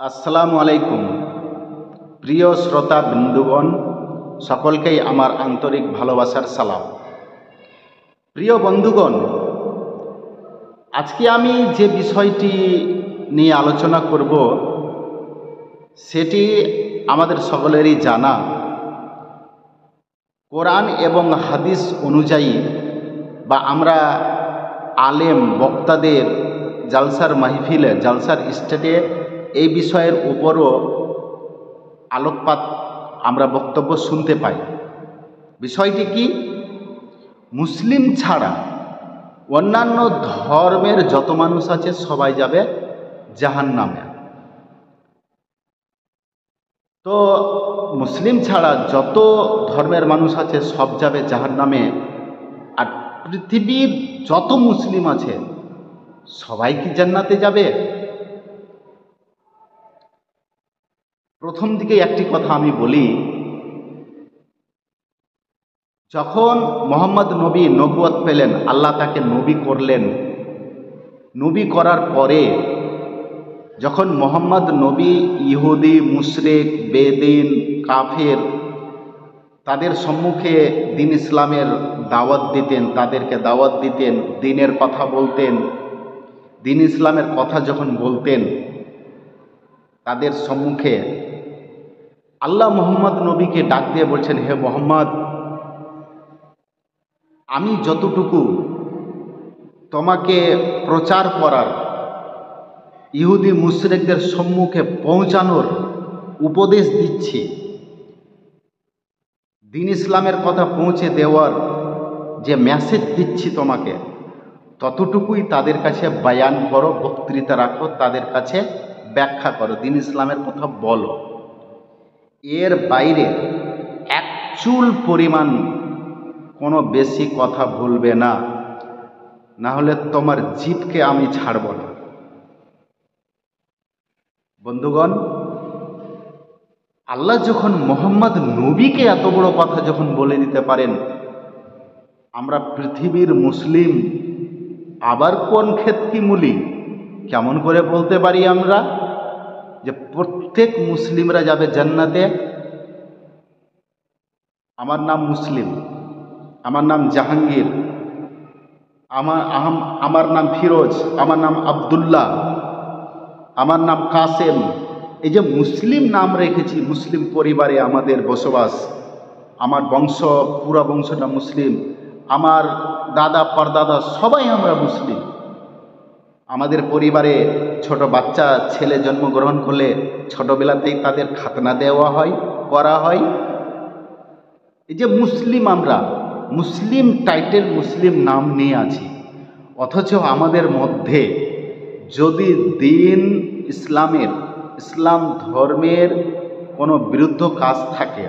আসসালামু আলাইকুম। প্রিয় শ্রোতা বৃন্দুগণ, সকলকেই আমার আন্তরিক ভালোবাসার সালাম। প্রিয় বন্ধুগণ, আজকে আমি যে বিষয়টি নিয়ে আলোচনা করব সেটি আমাদের সকলেরই জানা। কোরআন এবং হাদিস অনুযায়ী বা আমরা আলেম বক্তাদের জালসার মাহফিলে, জালসার স্টেজে এই বিষয়ের উপরও আলোকপাত আমরা বক্তব্য শুনতে পাই। বিষয়টি কি? মুসলিম ছাড়া অন্যান্য ধর্মের যত মানুষ আছে সবাই যাবে জাহান্নামে। তো মুসলিম ছাড়া যত ধর্মের মানুষ আছে সব যাবে জাহান্নামে, আর পৃথিবীর যত মুসলিম আছে সবাই কি জান্নাতে যাবে? প্রথম দিকে একটি কথা আমি বলি, যখন মোহাম্মদ নবী নবুয়ত পেলেন, আল্লাহ তাকে নবী করলেন, নবী করার পরে যখন মোহাম্মদ নবী ইহুদি, মুশরিক, বেদিন, কাফের তাদের সম্মুখে দিন ইসলামের দাওয়াত দিতেন, তাদেরকে দাওয়াত দিতেন, দিনের কথা বলতেন, দিন ইসলামের কথা যখন বলতেন তাদের সম্মুখে, আল্লাহ মোহাম্মদ নবীকে ডাক দিয়ে বলছেন, হে মোহাম্মদ, আমি যতটুকু তোমাকে প্রচার করার, ইহুদি মুশরিকদের সম্মুখে পৌঁছানোর উপদেশ দিচ্ছি, দিন ইসলামের কথা পৌঁছে দেওয়ার যে মেসেজ দিচ্ছি তোমাকে, ততটুকুই তাদের কাছে বয়ান করো, বক্তৃতা রাখো, তাদের কাছে ব্যাখ্যা করো, দিন ইসলামের কথা বলো। এর বাইরে এক চুল পরিমাণ কোনো বেশি কথা ভুলবে না, না হলে তোমার জিভকে আমি ছাড়ব না। বন্ধুগণ, আল্লাহ যখন মোহাম্মদ নবীকে এত বড় কথা যখন বলে দিতে পারেন, আমরা পৃথিবীর মুসলিম আবার কোন ক্ষেত্রে মুলি কেমন করে বলতে পারি আমরা যে প্রত্যেক মুসলিমরা যাবে জান্নাতে? আমার নাম মুসলিম, আমার নাম জাহাঙ্গীর, আমার নাম ফিরোজ, আমার নাম আব্দুল্লাহ, আমার নাম কাসেম, এই যে মুসলিম নাম রেখেছি, মুসলিম পরিবারে আমাদের বসবাস, আমার বংশ, পুরা বংশটা মুসলিম, আমার দাদা পরদাদা সবাই আমরা মুসলিম। আমাদের পরিবারে ছোট বাচ্চা ছেলে জন্মগ্রহণ করলে ছোটবেলাতেই তাদের খাতনা দেওয়া হয়, করা হয়। এই যে মুসলিম, আমরা মুসলিম টাইটেল, মুসলিম নাম নিয়ে আছি, অথচ আমাদের মধ্যে যদি দিন ইসলামের, ইসলাম ধর্মের কোনো বিরুদ্ধ কাজ থাকে,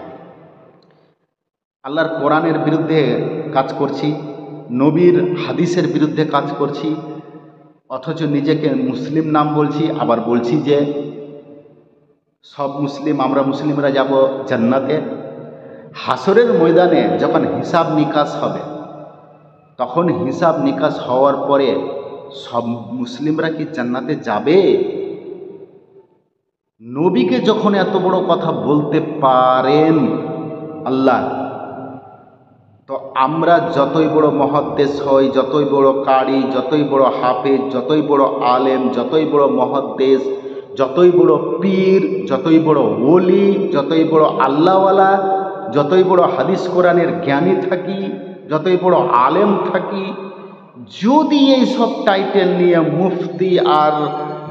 আল্লাহর কোরআনের বিরুদ্ধে কাজ করছি, নবীর হাদিসের বিরুদ্ধে কাজ করছি, অথচ নিজেকে মুসলিম নাম বলছি, আবার বলছি যে সব মুসলিম, আমরা মুসলিমরা যাব জান্নাতে। হাসরের ময়দানে যখন হিসাব নিকাশ হবে, তখন হিসাব নিকাশ হওয়ার পরে সব মুসলিমরা কি জান্নাতে যাবে? নবীকে যখন এত বড় কথা বলতে পারেন আল্লাহ, তো আমরা যতই বড় মহাদ্দেশ হই, যতই বড় কারি, যতই বড় হাফেজ, যতই বড় আলেম, যতই বড় মহাদ্দেশ, যতই বড় পীর, যতই বড় ওলি, যতই বড় আল্লাহওয়ালা, যতই বড় হাদিস কোরআনের জ্ঞানী থাকি, যতই বড় আলেম থাকি, যদি এই সব টাইটেল নিয়ে, মুফতি আর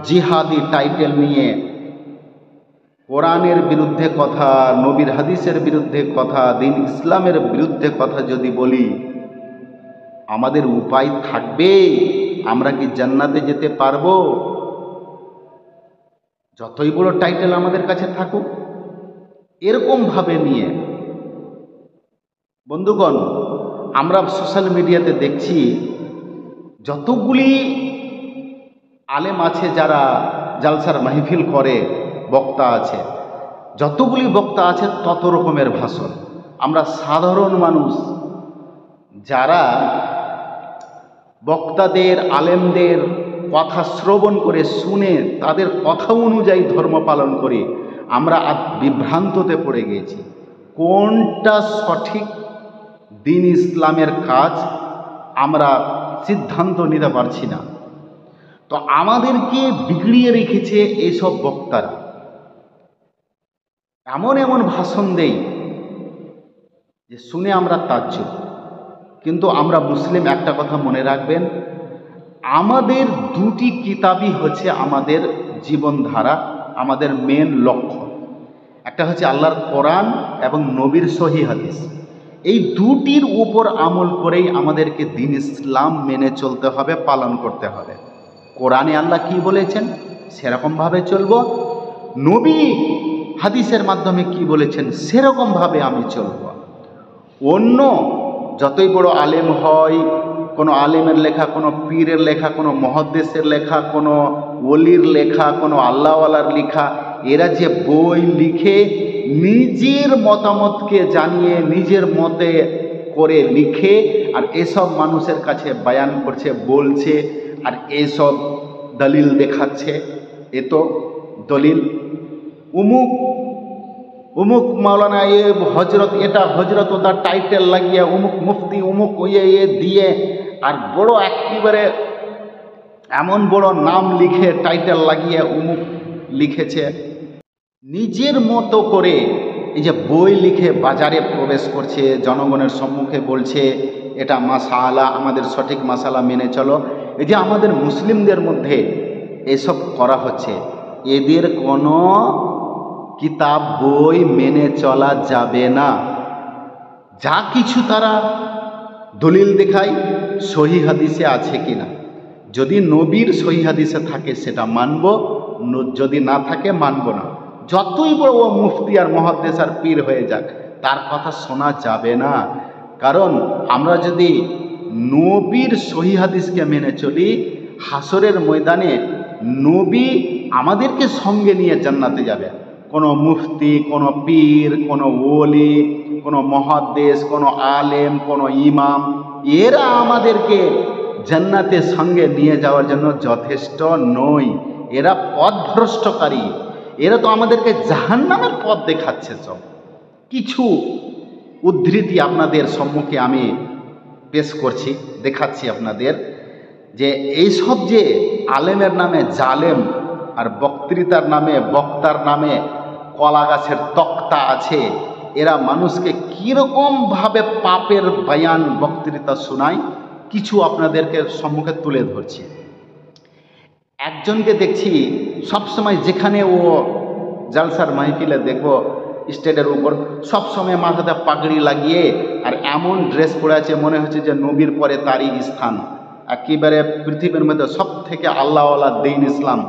জিহাদি টাইটেল নিয়ে কোরআনের বিরুদ্ধে কথা, নবীর হাদিসের বিরুদ্ধে কথা, দিন ইসলামের বিরুদ্ধে কথা যদি বলি, আমাদের উপায় থাকবে? আমরা কি জান্নাতে যেতে পারবো? যতই বড় টাইটেল আমাদের কাছে থাকুক, এরকম ভাবে নিয়ে, বন্ধুগণ, আমরা সোশ্যাল মিডিয়াতে দেখছি যতগুলি আলেম আছে যারা জালসার মাহফিল করে, বক্তা আছে, যতগুলি বক্তা আছে তত রকমের ভাষণ। আমরা সাধারণ মানুষ যারা বক্তাদের, আলেমদের কথা শ্রবণ করে শুনে তাদের কথা অনুযায়ী ধর্ম পালন করি, আমরা আজ বিভ্রান্ততে পড়ে গিয়েছি। কোনটা সঠিক দিন ইসলামের কাজ আমরা সিদ্ধান্ত নিতে পারছি না। তো আমাদেরকে বিগড়িয়ে রেখেছে এইসব বক্তারা, এমন এমন ভাষণ দেই যে শুনে আমরা তাজ্জব। কিন্তু আমরা মুসলিম একটা কথা মনে রাখবেন, আমাদের দুটি কিতাবই হচ্ছে আমাদের জীবনধারা, আমাদের মেন লক্ষ্য। একটা হচ্ছে আল্লাহর কোরআন এবং নবীর সহিহ হাদিস। এই দুটির উপর আমল করেই আমাদেরকে দিন ইসলাম মেনে চলতে হবে, পালন করতে হবে। কোরআনে আল্লাহ কি বলেছেন সেরকমভাবে চলব, নবী হাদিসের মাধ্যমে কি বলেছেন সেরকমভাবে আমি চলব। অন্য যতই বড় আলেম হয়, কোনো আলেমের লেখা, কোনো পীরের লেখা, কোনো মহাদ্দেশের লেখা, কোনো ওলির লেখা, কোনো আল্লাহওয়ালার লেখা, এরা যে বই লিখে নিজের মতামতকে জানিয়ে নিজের মতে করে লিখে আর এসব মানুষের কাছে বয়ান করছে, বলছে, আর এসব দলিল দেখাচ্ছে। এ তো দলিল উমুক উমুক মাওলানা এ হজরত, এটা হজরত, ওটার টাইটেল লাগিয়ে উমুক মুফতি উমুক এ দিয়ে আর বড় একেবারে এমন বড় নাম লিখে টাইটেল লাগিয়ে উমুক লিখেছে। নিজের মতো করে এই যে বই লিখে বাজারে প্রবেশ করছে, জনগণের সম্মুখে বলছে এটা মাসালা, আমাদের সঠিক মাসালা মেনে চলো। এই যে আমাদের মুসলিমদের মধ্যে এসব করা হচ্ছে, এদের কোনো কিতাব বই মেনে চলা যাবে না। যা কিছু তারা দলিল দেখায় সহিহ হাদিসে আছে কিনা, যদি নবীর সহিহ হাদিসে থাকে সেটা মানব, যদি না থাকে মানব না। যতই বড় ও মুফতি আর মুহাদ্দিস আর পীর হয়ে যাক, তার কথা শোনা যাবে না। কারণ আমরা যদি নবীর সহিহ হাদিসকে মেনে চলি, হাসরের ময়দানে নবী আমাদেরকে সঙ্গে নিয়ে জান্নাতে যাবে। কোনো মুফতি, কোনো পীর, কোনো ওলি, কোনো মুহাদ্দিস, কোনো আলেম, কোনো ইমাম, এরা আমাদেরকে জান্নাতের সঙ্গে নিয়ে যাওয়ার জন্য যথেষ্ট নয়। এরা পথভ্রষ্টকারী, এরা তো আমাদেরকে জাহান্নামের পথ দেখাচ্ছে। সব কিছু উদ্ধৃতি আপনাদের সম্মুখে আমি পেশ করছি, দেখাচ্ছি আপনাদের, যে এইসব যে আলেমের নামে জালেম আর বক্তৃতার নামে, বক্তার নামে কলা গাছের তক্তা আছে, এরা মানুষকে কীরকমভাবে পাপের বয়ান বক্তৃতা শোনায়, কিছু আপনাদেরকে সম্মুখে তুলে ধরছি। একজনকে দেখছি সবসময়, যেখানে ও জালসার মাহফিলে দেখব স্টেজের উপর সবসময় মাথাতে পাগড়ি লাগিয়ে আর এমন ড্রেস পরে আছে, মনে হচ্ছে যে নবীর পরে তারই স্থান। একেবারে পৃথিবীর মধ্যে সব থেকে আল্লাহওয়ালা দিন ইসলাম,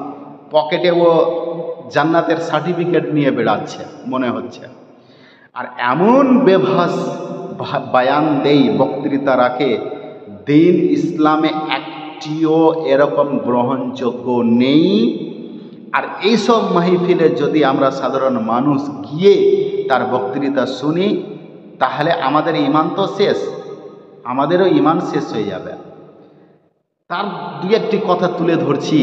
পকেটে ও জান্নাতের সার্টিফিকেট নিয়ে বেড়াচ্ছে মনে হচ্ছে। আর এমন বেভাস বয়ান দেই, বক্তৃতা রাখে, দিন ইসলামে একটিও এরকম গ্রহণযোগ্য নেই। আর এইসব মাহফিলে যদি আমরা সাধারণ মানুষ গিয়ে তার বক্তৃতা শুনি, তাহলে আমাদের ইমান তো শেষ, আমাদেরও ইমান শেষ হয়ে যাবে। তার দু একটি কথা তুলে ধরছি।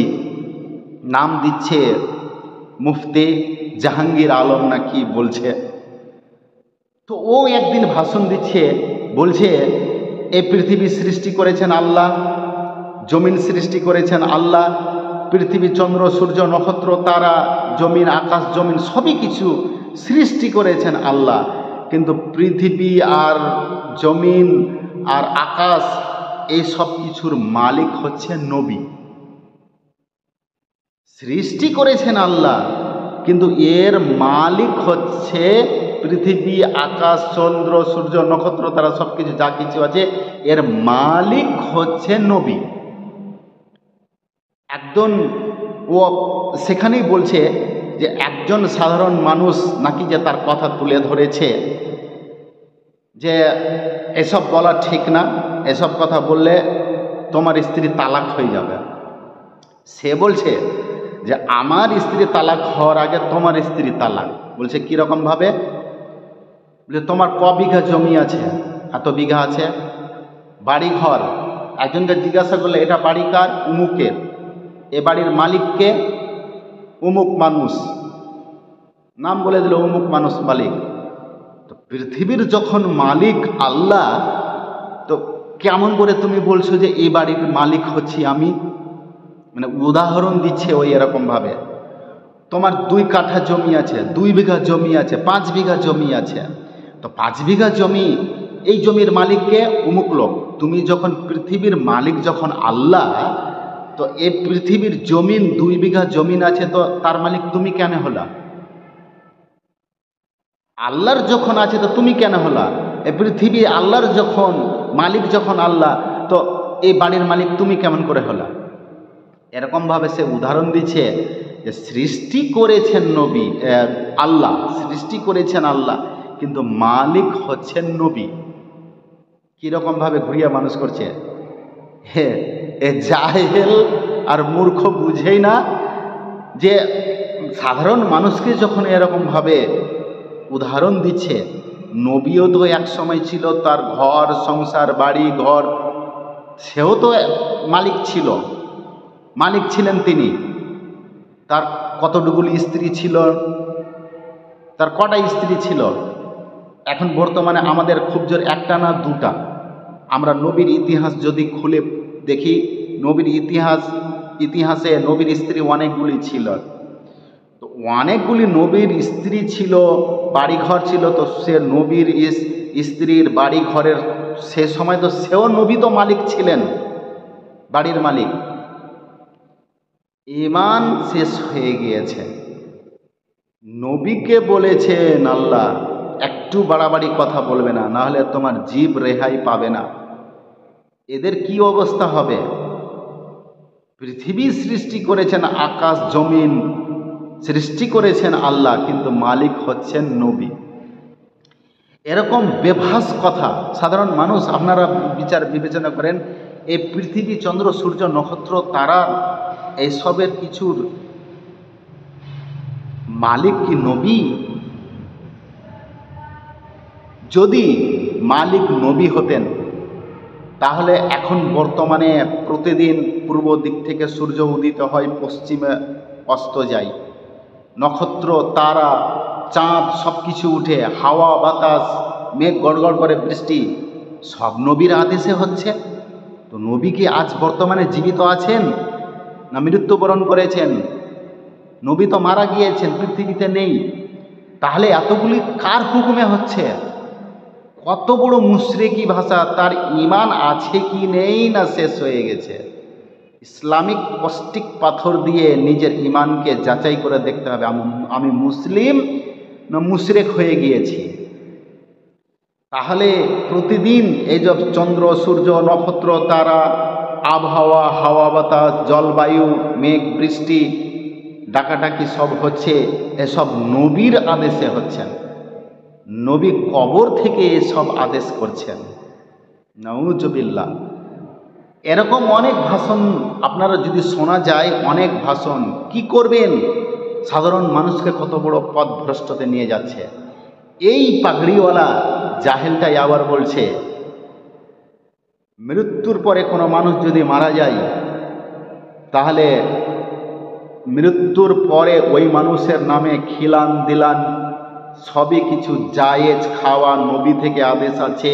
নাম দিচ্ছে মুফতি জাহাঙ্গীর আলম নাকি বলছে। তো ও একদিন ভাষণ দিচ্ছে, বলছে এই পৃথিবী সৃষ্টি করেছেন আল্লাহ, জমিন সৃষ্টি করেছেন আল্লাহ, পৃথিবী, চন্দ্র, সূর্য, নক্ষত্র, তারা, জমিন, আকাশ, জমিন সবই কিছু সৃষ্টি করেছেন আল্লাহ। কিন্তু পৃথিবী আর জমিন আর আকাশ এই সব কিছুর মালিক হচ্ছে নবী। সৃষ্টি করেছেন আল্লাহ, কিন্তু এর মালিক হচ্ছে পৃথিবী, আকাশ, চন্দ্র, সূর্য, নক্ষত্র, তারা সব কিছু যা কিছু আছে, এর মালিক হচ্ছে নবী। একজন ও সেখানেই বলছে যে একজন সাধারণ মানুষ নাকি যে তার কথা তুলে ধরেছে যে এসব বলা ঠিক না, এসব কথা বললে তোমার স্ত্রী তালাক হয়ে যাবে। সে বলছে যে আমার স্ত্রী তালাক হওয়ার আগে তোমার স্ত্রী তালাক। বলছে কীরকমভাবে? বলে তোমার ক বিঘা জমি আছে? এত বিঘা আছে। বাড়ি ঘর? একজনকে জিজ্ঞাসা করলে এটা বাড়ি কার? উমুকের। এ বাড়ির মালিককে অমুক মানুষ, নাম বলে দিল অমুক মানুষ মালিক। তো পৃথিবীর যখন মালিক আল্লাহ, তো কেমন করে তুমি বলছো যে এই বাড়ির মালিক হচ্ছি আমি? মানে উদাহরণ দিচ্ছে ওই এরকম ভাবে। তোমার 2 কাঠা জমি আছে, 2 বিঘা জমি আছে, 5 বিঘা জমি আছে। তো 5 বিঘা জমি, এই জমির মালিককে অমুক লোক। তুমি যখন পৃথিবীর মালিক যখন আল্লাহ, তো এই পৃথিবীর জমিন 2 বিঘা জমিন আছে, তো তার মালিক তুমি কেন হলা? আল্লাহর যখন আছে তো তুমি কেন হলা? এই পৃথিবী আল্লাহর যখন মালিক যখন আল্লাহ, তো এই বাড়ির মালিক তুমি কেমন করে হলা? এরকমভাবে সে উদাহরণ দিচ্ছে যে সৃষ্টি করেছেন নবী আল্লাহ, সৃষ্টি করেছেন আল্লাহ, কিন্তু মালিক হচ্ছেন নবী। কীরকমভাবে ঘুরিয়ে মানুষ করছে। হে এ জাহেল আর মূর্খ বুঝেই না যে সাধারণ মানুষকে যখন এরকমভাবে উদাহরণ দিচ্ছে, নবীও তো এক সময় ছিল, তার ঘর সংসার বাড়ি ঘর, সেও তো মালিক ছিল, মালিক ছিলেন তিনি। তার কতটুকুলি স্ত্রী ছিল, তার কটা স্ত্রী ছিল? এখন বর্তমানে আমাদের খুব জোর একটা না দুটা। আমরা নবীর ইতিহাস যদি খুলে দেখি, নবীর ইতিহাসে নবীর স্ত্রী অনেকগুলি ছিল। তো অনেকগুলি নবীর স্ত্রী ছিল, বাড়িঘর ছিল। তো সে নবীর স্ত্রীর বাড়ি ঘরের সে সময় তো সেও নবী তো মালিক ছিলেন, বাড়ির মালিক। ঈমান শেষ হয়ে গিয়েছে, নবীকে বলেছেন আল্লাহ একটু বাড়াবাড়ি কথা বলবে না, না হলে তোমার জীব রেহাই পাবে না। এদের কি অবস্থা হবে? পৃথিবী সৃষ্টি করেছেন, আকাশ জমিন সৃষ্টি করেছেন আল্লাহ, কিন্তু মালিক হচ্ছেন নবী। এরকম বেভাস কথা সাধারণ মানুষ, আপনারা বিবেচনা করেন, এই পৃথিবী চন্দ্র সূর্য নক্ষত্র তারা এইসবের কিছুর মালিক কি নবী? যদি মালিক নবী হতেন, তাহলে এখন বর্তমানে প্রতিদিন পূর্ব দিক থেকে সূর্য উদিত হয়, পশ্চিমে অস্ত যায়, নক্ষত্র তারা চাঁদ সব কিছু উঠে, হাওয়া বাতাস মেঘ গড়গড় করে বৃষ্টি, সব নবীর আদেশে হচ্ছে। তো নবী কি আজ বর্তমানে জীবিত আছেন না মৃত্যুবরণ করেছেন? নবী তো মারা গিয়েছেন, পৃথিবীতে নেই। তাহলে এতগুলি কার হুকুমে হচ্ছে? কত বড় মুশরিকি ভাষা! তার ঈমান আছে কি নেই না শেষ হয়ে গেছে? ইসলামিক পস্টিক পাথর দিয়ে নিজের ঈমানকে যাচাই করে দেখতে হবে, আমি মুসলিম না মুশরিক হয়ে গিয়েছি। তাহলে প্রতিদিন এই যে চন্দ্র সূর্য নক্ষত্র তারা, আবহাওয়া হাওয়া বাতাস জলবায়ু মেঘ বৃষ্টি ডাকাডাকি সব হচ্ছে, এসব নবীর আদেশে হচ্ছেন। নবী কবর থেকে এসব আদেশ করছেন। নাউজুবিল্লাহ। এরকম অনেক ভাষণ আপনারা যদি শোনা যায়, অনেক ভাষণ কি করবেন? সাধারণ মানুষকে কত বড় পথভ্রষ্টতে নিয়ে যাচ্ছে। এই পাগড়িওয়ালা জাহেলটাই আবার বলছে মৃত্যুর পরে কোনো মানুষ যদি মারা যায়, তাহলে মৃত্যুর পরে ওই মানুষের নামে খিলান দিলান সবই কিছু জায়েজ, খাওয়া নবী থেকে আদেশ আছে,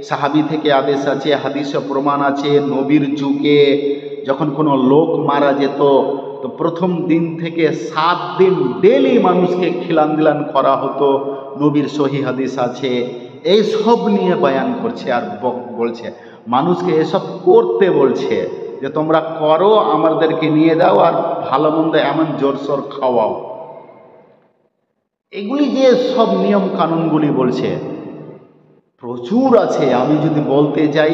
সাহাবী থেকে আদেশ আছে, হাদিসে প্রমাণ আছে। নবীর যুগে যখন কোনো লোক মারা যেত, তো প্রথম দিন থেকে 7 দিন ডেলি মানুষকে খিলান দিলান করা হতো, নবীর সহি হাদিস আছে। এই সব নিয়ে বয়ান করছে আর বলছে মানুষকে এসব করতে বলছে যে তোমরা করো, আমাদেরকে নিয়ে দাও আর ভালো মন্দ এমন জোরসোর খাওয়াও। এগুলি যে সব নিয়ম কানুনগুলি বলছে প্রচুর আছে, আমি যদি বলতে যাই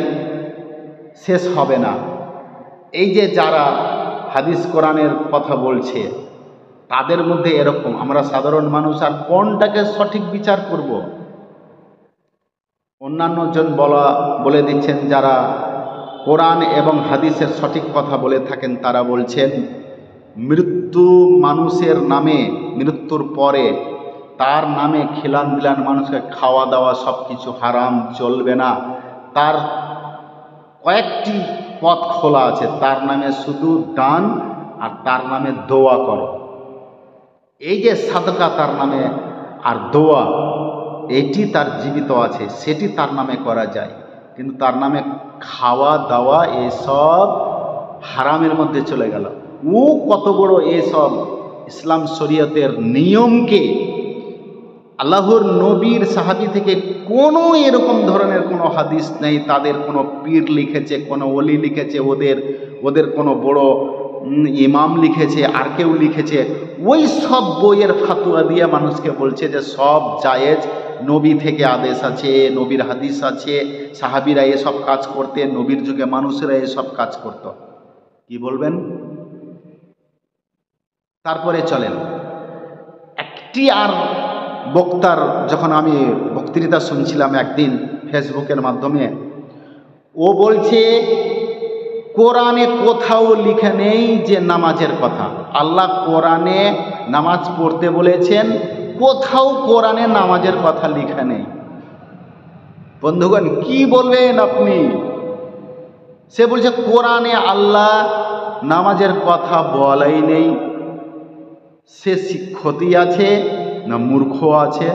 শেষ হবে না। এই যে যারা হাদিস কোরআনের কথা বলছে তাদের মধ্যে এরকম, আমরা সাধারণ মানুষ আর কোনটাকে সঠিক বিচার করব? অন্যান্য জন বলে দিচ্ছেন, যারা কোরআন এবং হাদিসের সঠিক কথা বলে থাকেন তারা বলছেন মৃত্যু মানুষের নামে, মৃত্যুর পরে তার নামে খিলান দিলান মানুষকে খাওয়া দাওয়া সব কিছু হারাম, চলবে না। তার কয়েকটি পথ খোলা আছে, তার নামে শুধু দান আর তার নামে দোয়া করো। এই যে সাদকা তার নামে আর দোয়া, এটি তার জীবিত আছে, সেটি তার নামে করা যায়, কিন্তু তার নামে খাওয়া দাওয়া এসব হারামের মধ্যে চলে গেল। ও কত বড় এসব ইসলাম শরীয়তের নিয়মকে, আল্লাহর নবীর সাহাবী থেকে কোনো এরকম ধরনের কোনো হাদিস নেই, তাদের কোনো পীর লিখেছে, কোনো ওলি লিখেছে, ওদের কোনো বড় ইমাম লিখেছে, আর কেউ লিখেছে, ওই সব বইয়ের ফাতুয়া দিয়ে মানুষকে বলছে যে সব জায়েজ, নবী থেকে আদেশ আছে, নবীর হাদিস আছে, সাহাবীরা এসব কাজ করতে, নবীর যুগে মানুষেরা এসব কাজ করত। কি বলবেন? তারপরে চলেন একটি আর বক্তার, যখন আমি বক্তৃতা শুনছিলাম একদিন ফেসবুকের মাধ্যমে, ও বলছে কোরআনে কোথাও লিখে নেই যে নামাজের কথা। আল্লাহ কোরআনে নামাজ পড়তে বলেছেন, কোথাও কোরআনে নামাজের কথা লিখে নেই। বন্ধুগণ, কি বলবেন আপনি? সে বলছে কোরআনে আল্লাহ নামাজের কথা বলাই নেই। সে শিক্ষিত আছে না মূর্খ আছে,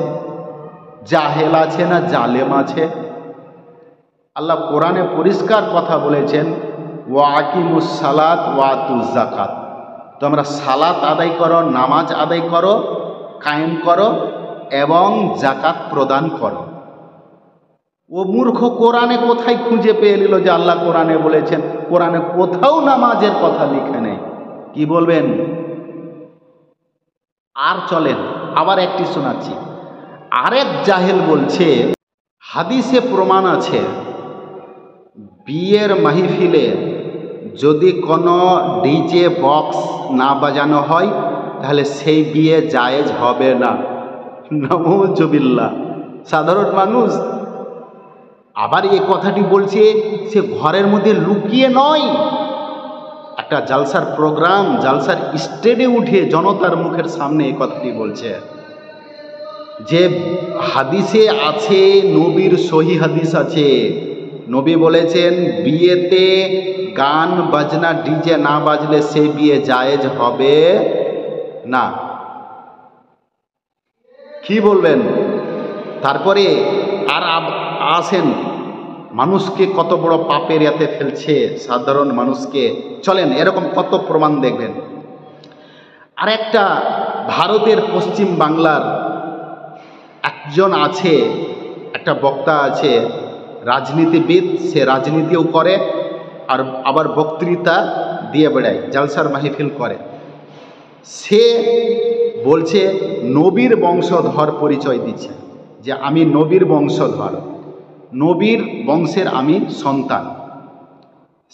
জাহেল আছে না জালেম আছে? আল্লাহ কোরআনে পরিষ্কার কথা বলেছেন, ওয়া আকিমুস সালাত ওয়া আতুজ যাকাত, তোমরা সালাত আদায় করো, নামাজ আদায় করো, কায়েম করো এবং যাকাত প্রদান করো। ও মূর্খ কোরআনে কোথায় খুঁজে পেয়ে নিল যে আল্লাহ কোরআনে বলেছেন? কোরআনে কোথাও নামাজের কথা লিখে নেই। কি বলবেন? আর চলেন আবার একটি শোনাচ্ছি। আরেক জাহেল বলছে হাদিসে প্রমাণ আছে বিয়ের মাহফিলে যদি কোনো ডিজে বক্স না বাজানো হয় তাহলে সেই বিয়ে জায়েজ হবে না। নাউজুবিল্লাহ। সাধারণ মানুষ আবার এই কথাটি বলছে সে ঘরের মধ্যে লুকিয়ে নয়, একটা জালসার প্রোগ্রাম, জালসার স্টেজে উঠে জনতার মুখের সামনে এই কথাটি বলছে যে হাদিসে আছে, নবীর সহি হাদিস আছে, নবী বলেছেন বিয়েতে গান বাজনা ডিজে না বাজলে সে বিয়ে জায়েজ হবে না। কি বলবেন? তারপরে আর আসেন মানুষকে কত বড় পাপের এতে ফেলছে সাধারণ মানুষকে। চলেন এরকম কত প্রমাণ দেখবেন। আর একটা ভারতের পশ্চিম বাংলার একজন আছে, একটা বক্তা আছে, রাজনীতিবিদ, সে রাজনীতিও করে আর আবার বক্তৃতা দিয়ে বেড়ায়, জালসার মাহফিল করে। সে বলছে নবীর বংশধর পরিচয় দিচ্ছে যে আমি নবীর বংশধর, নবীর বংশের আমি সন্তান।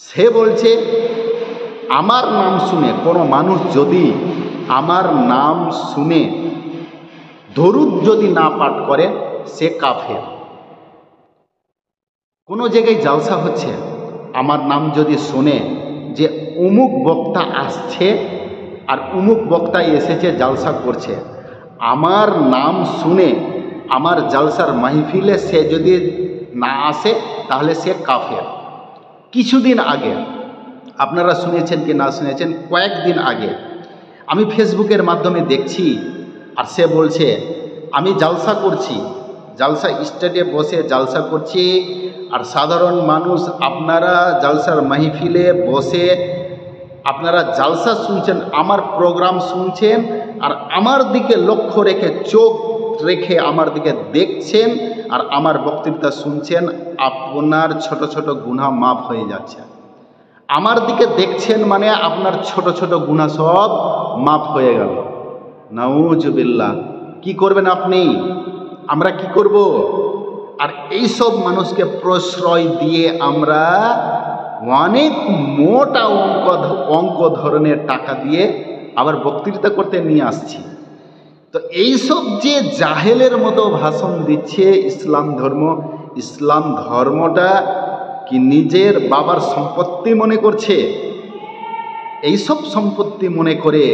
সে বলছে আমার নাম শুনে কোনো মানুষ যদি আমার নাম শুনে দরুদ যদি না পাঠ করে সে কাফের। কোনো জায়গায় জালসা হচ্ছে, আমার নাম যদি শুনে যে অমুক বক্তা আসছে আর অমুক বক্তা এসেছে জালসা করছে, আমার নাম শুনে আমার জালসার মাহফিলে সে যদি না আসে তাহলে সে কাফের। কিছুদিন আগে, আপনারা শুনেছেন কি না শুনেছেন, কয়েকদিন আগে আমি ফেসবুকের মাধ্যমে দেখছি, আর সে বলছে আমি জালসা করছি, জালসা স্টেজে বসে জালসা করছি, আর সাধারণ মানুষ আপনারা জালসার মাহফিলে বসে আপনারা জালসা শুনছেন, আমার প্রোগ্রাম শুনছেন, আর আমার দিকে লক্ষ্য রেখে চোখ রেখে আমার দিকে দেখছেন আর আমার বক্তৃতা শুনছেন, আপনার ছোট ছোট গুনাহ মাফ হয়ে যাচ্ছে। আমার দিকে দেখছেন মানে আপনার ছোট ছোট গুনাহ সব মাফ হয়ে গেল। নাউজুবিল্লাহ। কি করবেন আপনি? আমরা কি করব? আর এই সব মানুষকে প্রশ্রয় দিয়ে আমরা অনেক মোটা অঙ্ক ধরনের টাকা দিয়ে আবার বক্তৃতা করতে নিয়ে আসছি। তো এইসব যে জাহেলের মতো ভাষণ দিচ্ছে ইসলাম ধর্মটা কি নিজের বাবার সম্পত্তি মনে করছে? এইসব সম্পত্তি মনে করে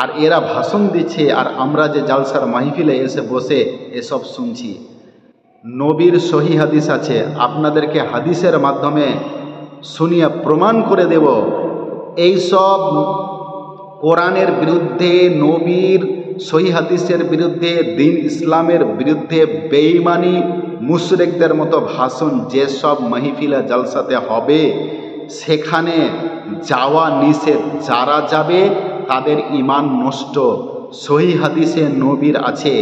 আর এরা ভাষণ দিচ্ছে, আর আমরা যে জালসার মাহফিলে এসে বসে এসব শুনছি। নবীর সহি হাদিস আছে, আপনাদেরকে হাদিসের মাধ্যমে শুনিয়ে প্রমাণ করে দেব। এইসব কোরআনের বিরুদ্ধে, নবীর সহিহ হাদিসের বিরুদ্ধে, দ্বীন ইসলামের বিরুদ্ধে বেঈমানি মুশরিকদের মতো ভাষণ যেসব মাহফিলে জালসাতে হবে সেখানে যাওয়া নিষেধ। যারা যাবে তাদের ঈমান নষ্ট। সহিহ হাদিসে নবীর আছে।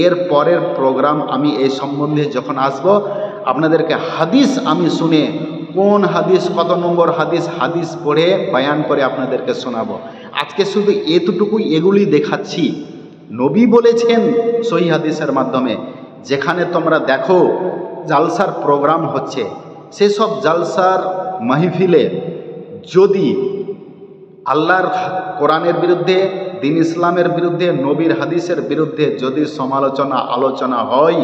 এর পরের প্রোগ্রাম আমি এই সম্বন্ধে যখন আসব আপনাদেরকে হাদিস আমি শুনে কোন হাদিস কত নম্বর হাদিস পড়ে বয়ান করে আপনাদেরকে শোনাবো। আজকে শুধু এগুলি দেখাচ্ছি। নবী বলেছেন সহিহ হাদিসের মাধ্যমে, যেখানে তোমরা দেখো জালসার প্রোগ্রাম হচ্ছে, সেসব জালসার মাহফিলে যদি আল্লাহর কোরআনের বিরুদ্ধে, দ্বীন ইসলামের বিরুদ্ধে, নবীর হাদিসের বিরুদ্ধে যদি আলোচনা হয়,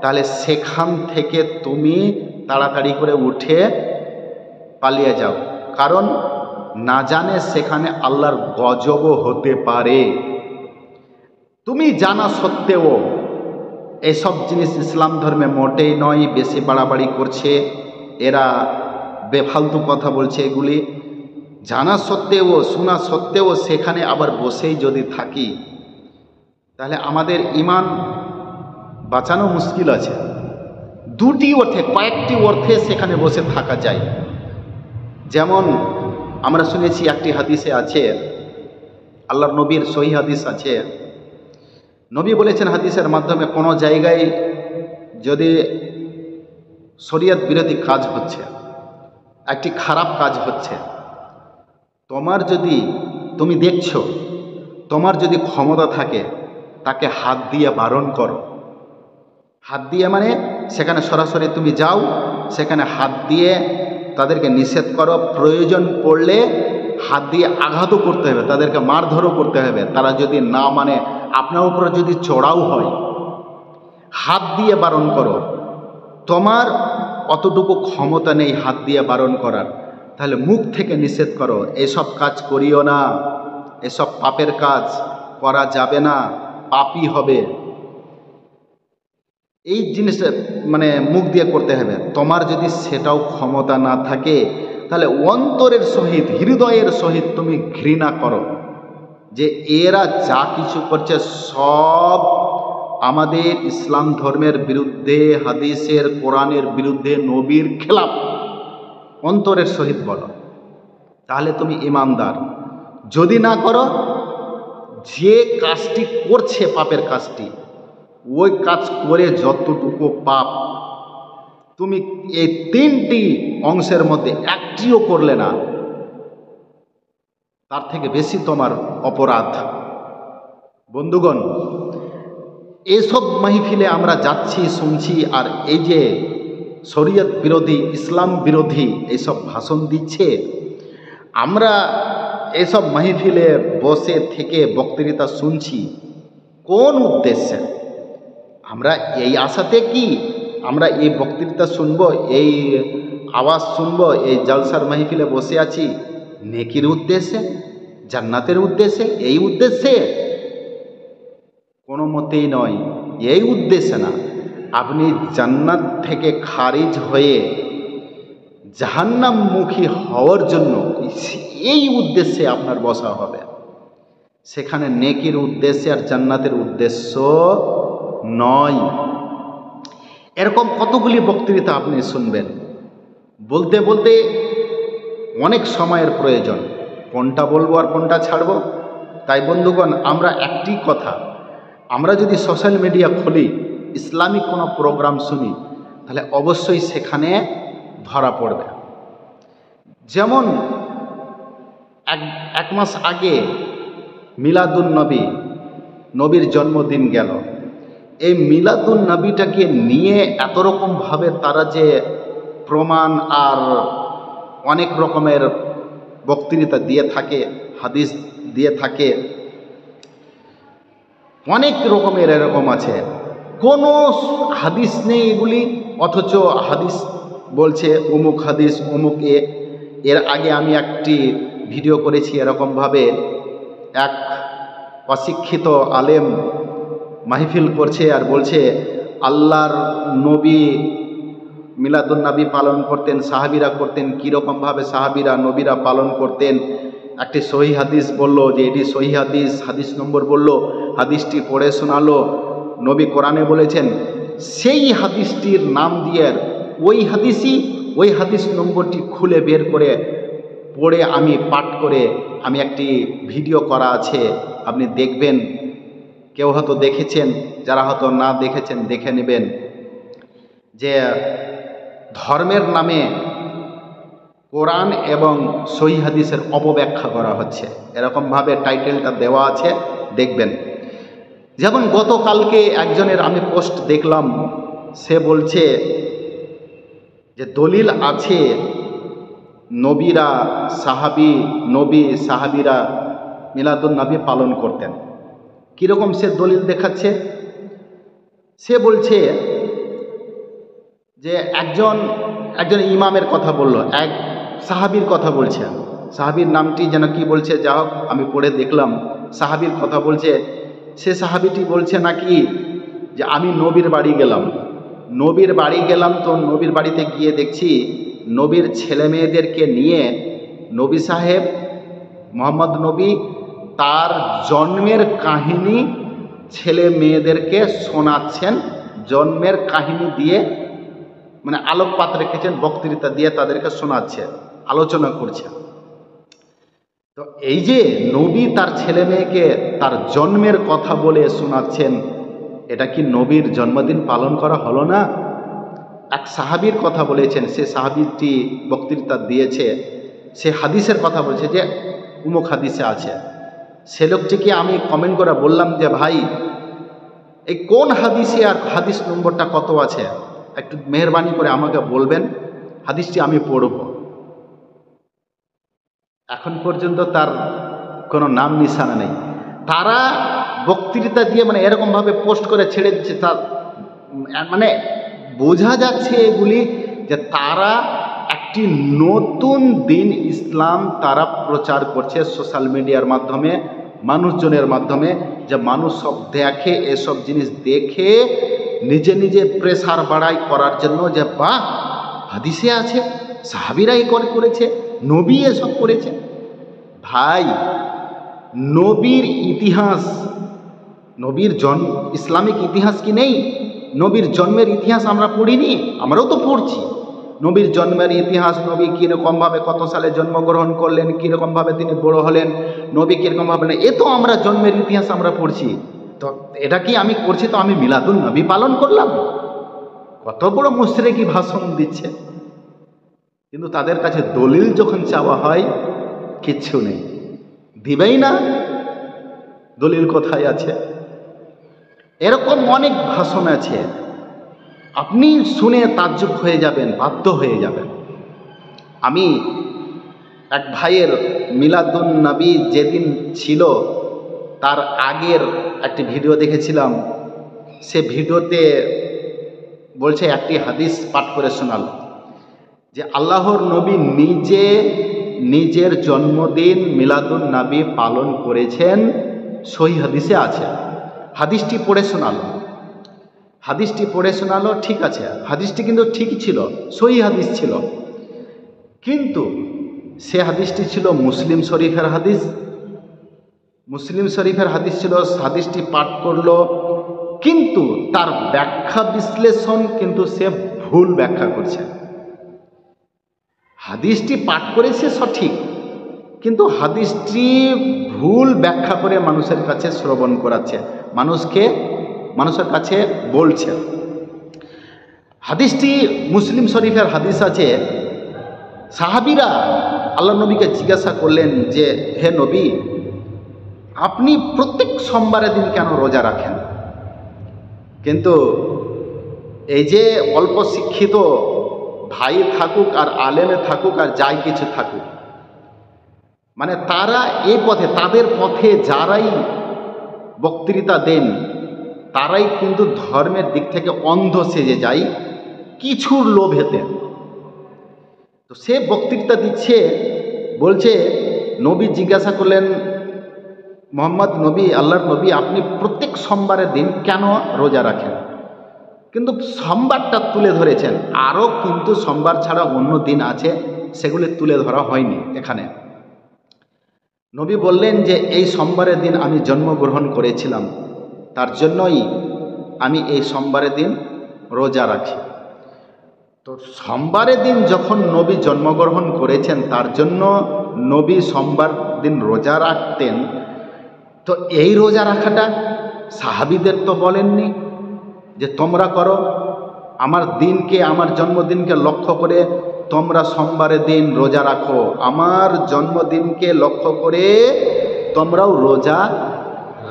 তাহলে সেখান থেকে তুমি তাড়াতাড়ি করে উঠে পালিয়ে যাও। কারণ না জানে সেখানে আল্লাহর গজবও হতে পারে। তুমি জানা সত্ত্বেও এসব জিনিস ইসলাম ধর্মে মোটেই নয়, বেশি বাড়াবাড়ি করছে এরা, বেফালতু কথা বলছে এগুলি। জানা সত্ত্বেও, শোনা সত্ত্বেও সেখানে আবার বসেই যদি থাকি, তাহলে আমাদের ঈমান বাঁচানো মুশকিল আছে। দুটি অর্থে, কয়েকটি অর্থে সেখানে বসে থাকা যায়। যেমন আমরা শুনেছি একটি হাদিসে আছে, আল্লাহর নবীর সহিহ হাদিস আছে, নবী বলেছেন হাদিসের মাধ্যমে, কোনো জায়গায় যদি শরীয়ত বিরোধী কাজ হচ্ছে, একটি খারাপ কাজ হচ্ছে, তুমি দেখছো, তোমার যদি ক্ষমতা থাকে তাকে হাত দিয়ে বারণ করো। হাত দিয়ে মানে সেখানে সরাসরি তুমি যাও, সেখানে হাত দিয়ে তাদেরকে নিষেধ করো। প্রয়োজন পড়লে হাত দিয়ে আঘাতও করতে হবে, তাদেরকে মারধরও করতে হবে। তারা যদি না মানে, আপনার উপরে যদি চড়াও হয়, হাত দিয়ে বারণ করো। তোমার অতটুকু ক্ষমতা নেই হাত দিয়ে বারণ করার, তাহলে মুখ থেকে নিষেধ করো, এসব কাজ করিও না, এসব পাপের কাজ করা যাবে না, পাপই হবে। এই জিনিসটা মানে মুখ দিয়ে করতে হবে। তোমার যদি সেটাও ক্ষমতা না থাকে, তাহলে অন্তরের সহিত, হৃদয়ের সহিত তুমি ঘৃণা করো যে এরা যা কিছু করছে সব আমাদের ইসলাম ধর্মের বিরুদ্ধে, হাদিসের, কোরআনের বিরুদ্ধে, নবীর খেলাফ। অন্তরের সহিত বলো, তাহলে তুমি ঈমানদার। যদি না করো, যে কাজটি করছে পাপের কাজটি, ওই কাজ করে যতটুকু পাপ, তুমি এই তিনটি অংশের মধ্যে একটিও করলে না, তার থেকে বেশি তোমার অপরাধ। বন্ধুগণ, এসব মাহফিলে আমরা যাচ্ছি, শুনছি, আর এই যে শরীয়ত বিরোধী, ইসলাম বিরোধী এইসব ভাষণ দিচ্ছে, আমরা এসব মাহফিলে বসে থেকে বক্তৃতা শুনছি কোন উদ্দেশ্যে? আমরা এই আশাতে কি আমরা এই বক্তৃতা শুনব, এই আওয়াজ শুনব, এই জলসার মাহফিলে বসে আছি নেকির উদ্দেশ্যে, জান্নাতের উদ্দেশ্যে? এই উদ্দেশ্যে কোনো মতেই নয়। এই উদ্দেশ্যে না। আপনি জান্নাত থেকে খারিজ হয়ে জাহান্নামমুখী হওয়ার জন্য এই উদ্দেশ্যে আপনার বসা হবে। সেখানে নেকির উদ্দেশ্যে আর জান্নাতের উদ্দেশ্য নয়। এরকম কতগুলি বক্তৃতা আপনি শুনবেন, বলতে বলতে অনেক সময়ের প্রয়োজন, কোনটা বলবো আর কোনটা ছাড়ব। তাই বন্ধুগণ, আমরা একটি কথা, আমরা যদি সোশ্যাল মিডিয়া খুলি, ইসলামিক কোনো প্রোগ্রাম শুনি, তাহলে অবশ্যই সেখানে ধরা পড়বে। যেমন এক মাস আগে মিলাদুন নবী, নবীর জন্মদিন গেল। এই মিলাদুন নবীটাকে নিয়ে এত রকমভাবে তারা যে প্রমাণ আর অনেক রকমের বক্তৃতা দিয়ে থাকে, হাদিস দিয়ে থাকে, অনেক রকমের এরকম আছে। কোনো হাদিস নেই এগুলি, অথচ হাদিস বলছে অমুক হাদিস, অমুক এর আগে আমি একটি ভিডিও করেছি এরকমভাবে, এক অশিক্ষিত আলেম মাহফিল করছে আর বলছে আল্লাহর নবী মিলাদুন নবী পালন করতেন, সাহাবীরা করতেন, কীরকমভাবে সাহাবীরা, নবীরা পালন করতেন, একটি সহি হাদিস বলল যে এটি সহি হাদিস, হাদিস নম্বর বলল, হাদিসটি পড়ে শোনালো, নবী কোরআনে বলেছেন, সেই হাদিসটির নাম দিয়ে ওই হাদিস নম্বরটি খুলে বের করে পড়ে আমি পাঠ করে আমি একটি ভিডিও করা আছে, আপনি দেখবেন। কেউ হয়তো দেখেছেন, যারা হয়তো না দেখেছেন দেখে নেবেন, যে ধর্মের নামে কোরআন এবং সহিহ হাদিসের অপব্যাখ্যা করা হচ্ছে, এরকমভাবে টাইটেলটা দেওয়া আছে, দেখবেন। যেমন গতকালকে একজনের আমি পোস্ট দেখলাম, সে বলছে যে দলিল আছে নবী সাহাবিরা মিলাদুন নবী পালন করতেন। কীরকম সে দলিল দেখাচ্ছে? সে বলছে যে একজন ইমামের কথা বলল, এক সাহাবীর কথা বলছে, সাহাবীর নামটি যেন কি বলছে, যা হোক আমি পড়ে দেখলাম, সাহাবীর কথা বলছে। সে সাহাবীটি বলছে নাকি যে আমি নবীর বাড়ি গেলাম, তো নবীর বাড়িতে গিয়ে দেখছি নবীর ছেলে মেয়েদেরকে নিয়ে নবী সাহেব মোহাম্মদ নবী তার জন্মের কাহিনী ছেলে মেয়েদেরকে শোনাচ্ছেন, জন্মের কাহিনী দিয়ে, মানে আলোকপাত রেখেছেন, বক্তৃতা দিয়ে তাদেরকে শোনাচ্ছে, আলোচনা করছে। তো এই যে নবী তার ছেলে মেয়েকে তার জন্মের কথা বলে শোনাচ্ছেন, এটা কি নবীর জন্মদিন পালন করা হলো না? এক সাহাবীর কথা বলেছেন, সে সাহাবীটি বক্তৃতা দিয়েছে, সে হাদিসের কথা বলছে যে উমুক হাদিসে আছে। সে লোকটিকে আমি কমেন্ট করে বললাম যে ভাই, এই কোন হাদিসে আর হাদিস নম্বরটা কত আছে, একটু মেহরবানি করে আমাকে বলবেন, হাদিসটি আমি পড়ব। এখন পর্যন্ত তার কোনো নাম নিশানা নেই। তারা বক্তৃতা দিয়ে মানে এরকমভাবে পোস্ট করে ছেড়ে দিচ্ছে, তার মানে বোঝা যাচ্ছে এগুলি যে তারা একটি নতুন দিন ইসলাম তারা প্রচার করছে সোশ্যাল মিডিয়ার মাধ্যমে, মানুষজনের মাধ্যমে, যে মানুষ সব দেখে, এসব জিনিস দেখে নিজে নিজে প্রেসার বাড়াই করার জন্য, যে বাহ হাদিসে আছে, সাহাবীরা এই করেছে, নবী এসব করেছে। ভাই, নবীর ইতিহাস, নবীর ইসলামিক ইতিহাস কি নেই? নবীর জন্মের ইতিহাস আমরা পড়িনি? আমরাও তো পড়ছি নবীর জন্মের ইতিহাস, নবী কীরকমভাবে কত সালে জন্মগ্রহণ করলেন, কীরকমভাবে তিনি বড় হলেন, নবী কীরকমভাবে, এ তো আমরা জন্মের ইতিহাস আমরা পড়ছি। তো এটা কি আমি করছি, তো আমি মিলাদুন নবী পালন করলাম? কত বড় মুশরিকি ভাষণ দিচ্ছে। কিন্তু তাদের কাছে দলিল যখন চাওয়া হয়, কিচ্ছু নেই, দিবেই না। দলিল কোথায় আছে? এরকম অনেক ভাষণ আছে, আপনি শুনে তাজ্জুব হয়ে যাবেন, বাধ্য হয়ে যাবেন। আমি এক ভাইয়ের মিলাদুন নবী যেদিন ছিল তার আগের একটি ভিডিও দেখেছিলাম। সে ভিডিওতে বলছে, একটি হাদিস পাঠ করে শোনাল যে আল্লাহর নবী নিজের জন্মদিন মিলাদুন নবী পালন করেছেন, সহিহ হাদিসে আছে। হাদিসটি পড়ে শোনালো, ঠিক আছে, হাদিসটি কিন্তু ঠিকই ছিল, সহিহ হাদিস ছিল, কিন্তু সে হাদিসটি ছিল মুসলিম শরীফের হাদিস ছিল। হাদিসটি পাঠ করলো, কিন্তু তার ব্যাখ্যা বিশ্লেষণ কিন্তু সে ভুল ব্যাখ্যা করছে। হাদিসটি পাঠ করেছে সঠিক, কিন্তু হাদিসটি ভুল ব্যাখ্যা করে মানুষের কাছে শ্রবণ করাচ্ছে, মানুষের কাছে বলছে। হাদিসটি মুসলিম শরীফের হাদিস আছে। সাহাবীরা আল্লাহ নবীকে জিজ্ঞাসা করলেন যে হে নবী, আপনি প্রত্যেক সোমবারের দিন কেন রোজা রাখেন? কিন্তু এই যে অল্প শিক্ষিত ভাই থাকুক আর আলেমে থাকুক আর যাই কিছু থাকুক, মানে তারা এই পথে, তাদের পথে যারাই বক্তৃতা দেন, তারাই কিন্তু ধর্মের দিক থেকে অন্ধ সেজে যায় কিছুর লোভেতে। তো সে বক্তৃতা দিচ্ছে, বলছে নবী জিজ্ঞাসা করলেন, মোহাম্মদ নবী, আল্লাহর নবী, আপনি প্রত্যেক সোমবারের দিন কেন রোজা রাখেন? কিন্তু সোমবারটা তুলে ধরেছেন, আরও কিন্তু সোমবার ছাড়া অন্য দিন আছে, সেগুলি তুলে ধরা হয়নি এখানে। নবী বললেন যে এই সোমবারের দিন আমি জন্মগ্রহণ করেছিলাম, তার জন্যই আমি এই সোমবারের দিন রোজা রাখি। তো সোমবারের দিন যখন নবী জন্মগ্রহণ করেছেন, তার জন্য নবী সোমবার দিন রোজা রাখতেন। তো এই রোজা রাখাটা সাহাবীদের তো বলেননি যে তোমরা করো, আমার দিনকে, আমার জন্মদিনকে লক্ষ্য করে তোমরা সোমবারের দিন রোজা রাখো, আমার জন্মদিনকে লক্ষ্য করে তোমরাও রোজা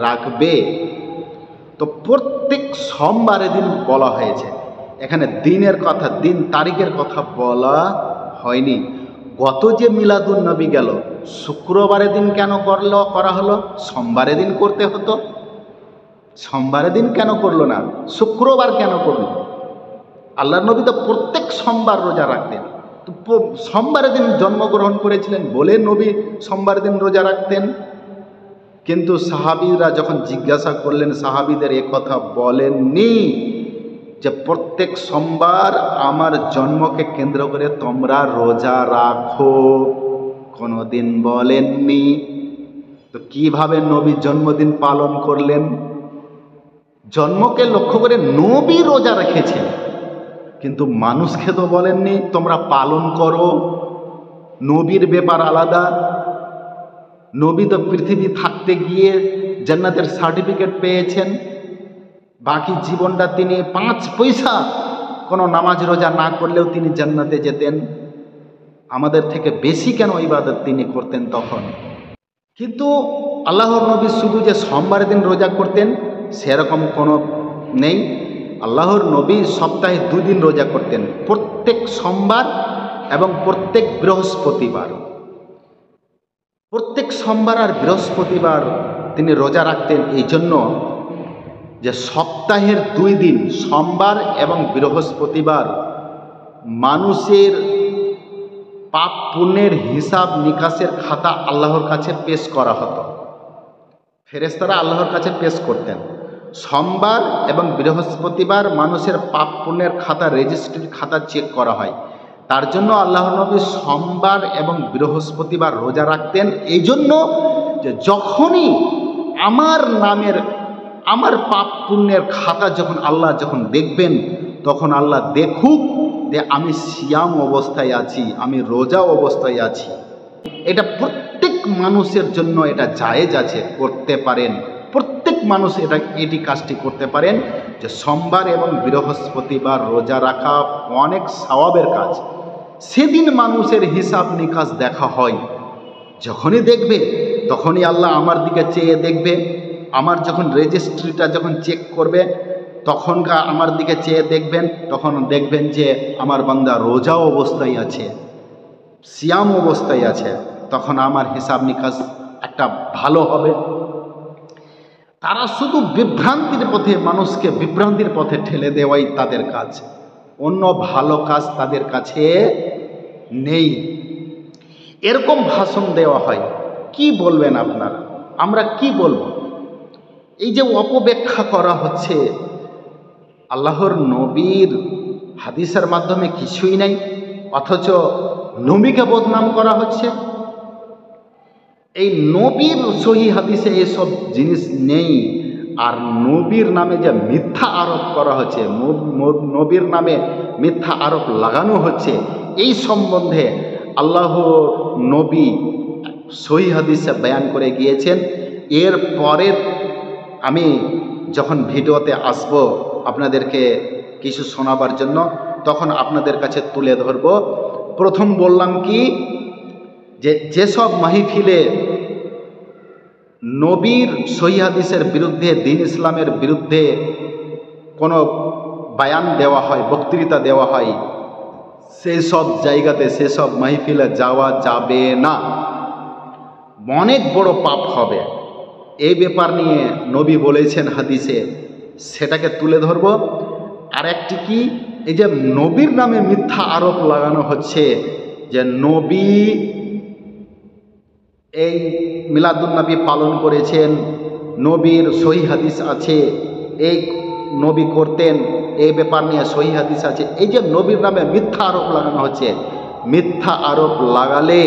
রাখবে। তো প্রত্যেক সোমবারের দিন বলা হয়েছে, এখানে দিনের কথা, দিন তারিখের কথা বলা হয়নি। গত যে মিলাদুন নবী গেল, শুক্রবারের দিন কেন করা হলো? সোমবারের দিন করতে হতো। সোমবারের দিন কেন করলো না? শুক্রবার কেন করলো? আল্লাহর নবী তো প্রত্যেক সোমবার রোজা রাখতেন। তো সোমবারের দিন জন্মগ্রহণ করেছিলেন বলে নবী সোমবার দিন রোজা রাখতেন। কিন্তু সাহাবীরা যখন জিজ্ঞাসা করলেন, সাহাবীদের এ কথা বলেননি যে প্রত্যেক সোমবার আমার জন্মকে কেন্দ্র করে তোমরা রোজা রাখো, কোনোদিন বলেননি। তো কিভাবে নবী জন্মদিন পালন করলেন? জন্মকে লক্ষ্য করে নবী রোজা রেখেছেন, কিন্তু মানুষকে তো বলেননি তোমরা পালন করো। নবীর ব্যাপার আলাদা। নবী তো পৃথিবী থাকতে গিয়ে জান্নাতের সার্টিফিকেট পেয়েছেন, বাকি জীবনটা তিনি 5 পয়সা কোনো নামাজ রোজা না করলেও তিনি জান্নাতে যেতেন। আমাদের থেকে বেশি কেন ইবাদত তিনি করতেন তখন? কিন্তু আল্লাহর নবী শুধু যে সোমবারের দিন রোজা করতেন সেরকম কোনো নেই। আল্লাহর নবী সপ্তাহে 2 দিন রোজা করতেন, প্রত্যেক সোমবার এবং প্রত্যেক বৃহস্পতিবার। প্রত্যেক সোমবার আর বৃহস্পতিবার তিনি রোজা রাখতেন এই জন্য যে সপ্তাহের 2 দিন সোমবার এবং বৃহস্পতিবার মানুষের পাপ পুণ্যের হিসাব নিকাশের খাতা আল্লাহর কাছে পেশ করা হতো। ফেরেশতারা আল্লাহর কাছে পেশ করতেন। সোমবার এবং বৃহস্পতিবার মানুষের পাপ পুণ্যের খাতা, রেজিস্ট্রির খাতা চেক করা হয়। তার জন্য আল্লাহর নবী সোমবার এবং বৃহস্পতিবার রোজা রাখতেন, এই জন্য যে যখনই আমার নামের, আমার পাপ পুণ্যের খাতা যখন দেখবেন, তখন আল্লাহ দেখুক যে আমি সিয়াম অবস্থায় আছি, আমি রোজা অবস্থায় আছি। এটা প্রত্যেক মানুষের জন্য এটা জায়েজ আছে, করতে পারেন। প্রত্যেক মানুষ এটি কাজটি করতে পারেন যে সোমবার এবং বৃহস্পতিবার রোজা রাখা অনেক সওয়াবের কাজ। সেদিন মানুষের হিসাব নিকাশ দেখা হয়। যখনই দেখবে তখনই আল্লাহ আমার দিকে চেয়ে দেখবে। আমার যখন রেজিস্ট্রিটা যখন চেক করবে তখনকার আমার দিকে চেয়ে দেখবেন, তখন দেখবেন যে আমার বান্দা রোজা অবস্থায় আছে, সিয়াম অবস্থায় আছে, তখন আমার হিসাব নিকাশ একটা ভালো হবে। তারা শুধু বিভ্রান্তির পথে, মানুষকে বিভ্রান্তির পথে ঠেলে দেওয়াই তাদের কাজ, অন্য ভালো কাজ তাদের কাছে নেই। এরকম ভাষণ দেওয়া হয়, কি বলবেন আপনারা? আমরা কি বলবো? এই যে অপব্যাখ্যা করা হচ্ছে, আল্লাহর নবীর হাদিসের মাধ্যমে কিছুই নাই, অথচ নবীকে বদনাম করা হচ্ছে। এই নবীর সহি হাদিসে এসব জিনিস নেই। আর নবীর নামে যে মিথ্যা আরোপ করা হচ্ছে, নবীর নামে মিথ্যা আরোপ লাগানো হচ্ছে, এই সম্বন্ধে আল্লাহর নবী সহি হাদিসে বয়ান করে গিয়েছেন। এরপরে আমি যখন ভিডিওতে আসব আপনাদেরকে কিছু শোনাবার জন্য, তখন আপনাদের কাছে তুলে ধরব। প্রথম বললাম কি, যেসব মাহফিলে নবীর সহি হাদিসের বিরুদ্ধে, দ্বীন ইসলামের বিরুদ্ধে কোনো বয়ান দেওয়া হয়, বক্তৃতা দেওয়া হয়, সেই সব জায়গাতে, সেসব মাহফিলে যাওয়া যাবে না, অনেক বড় পাপ হবে। এই ব্যাপার নিয়ে নবী বলেছেন হাদিসে, সেটাকে তুলে ধরব। আর একটি কি, এই যে নবীর নামে মিথ্যা আরোপ লাগানো হচ্ছে যে নবী এই মিলাদুন নবী পালন করেছেন, নবীর সহি হাদিস আছে, এই নবী করতেন, এই ব্যাপার নিয়ে সহি হাদিস আছে। এই যে নবীর নামে মিথ্যা আরোপ লাগানো হচ্ছে, মিথ্যা আরোপ লাগালে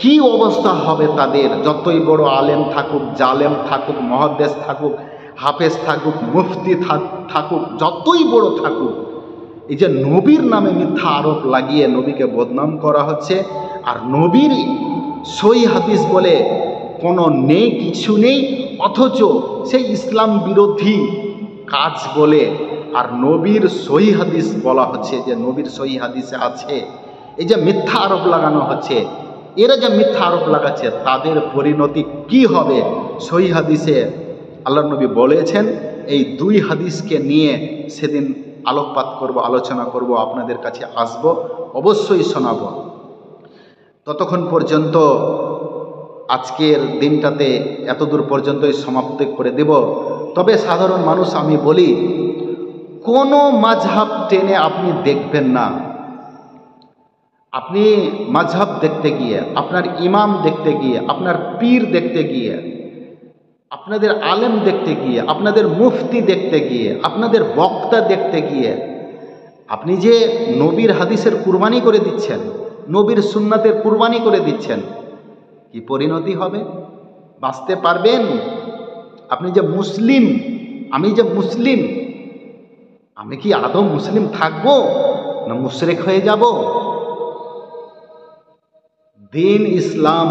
কি অবস্থা হবে তাদের, যতই বড় আলেম থাকুক, জালেম থাকুক, মহাদ্দেশ থাকুক, হাফেজ থাকুক, মুফতি থাকুক, যতই বড় থাকুক, এই যে নবীর নামে মিথ্যা আরোপ লাগিয়ে নবীকে বদনাম করা হচ্ছে, আর নবীর সহি হাদিস বলে কোনো নেই, কিছু নেই, অথচ সেই ইসলাম বিরোধী কাজ বলে আর নবীর সহি হাদিস বলা হচ্ছে যে নবীর সহি হাদিসে আছে। এই যে মিথ্যা আরোপ লাগানো হচ্ছে, এরা যে মিথ্যা আরোপ লাগাচ্ছে তাদের পরিণতি কি হবে সহি হাদিসে আল্লাহ নবী বলেছেন। এই দুই হাদিসকে নিয়ে সেদিন আলোকপাত করব, আলোচনা করব, আপনাদের কাছে আসব, অবশ্যই শোনাব। ততক্ষণ পর্যন্ত আজকের দিনটাতে এতদূর পর্যন্তই সমাপ্ত করে দেব। তবে সাধারণ মানুষ আমি বলি, কোনো মাযহাব টেনে আপনি দেখবেন না। আপনি মাযহাব দেখতে গিয়ে, আপনার ইমাম দেখতে গিয়ে, আপনার পীর দেখতে গিয়ে, আপনাদের আলেম দেখতে গিয়ে, আপনাদের মুফতি দেখতে গিয়ে, আপনাদের বক্তা দেখতে গিয়ে আপনি যে নবীর হাদিসের কুরবানি করে দিচ্ছেন, নবীর সুন্নাতের কুরবানি করে দিচ্ছেন, কি পরিণতি হবে? বাঁচতে পারবেন? আপনি যে মুসলিম, আমি যে মুসলিম, আমি কি আদৌ মুসলিম থাকবো না মুশরিক হয়ে যাব? দিন ইসলাম,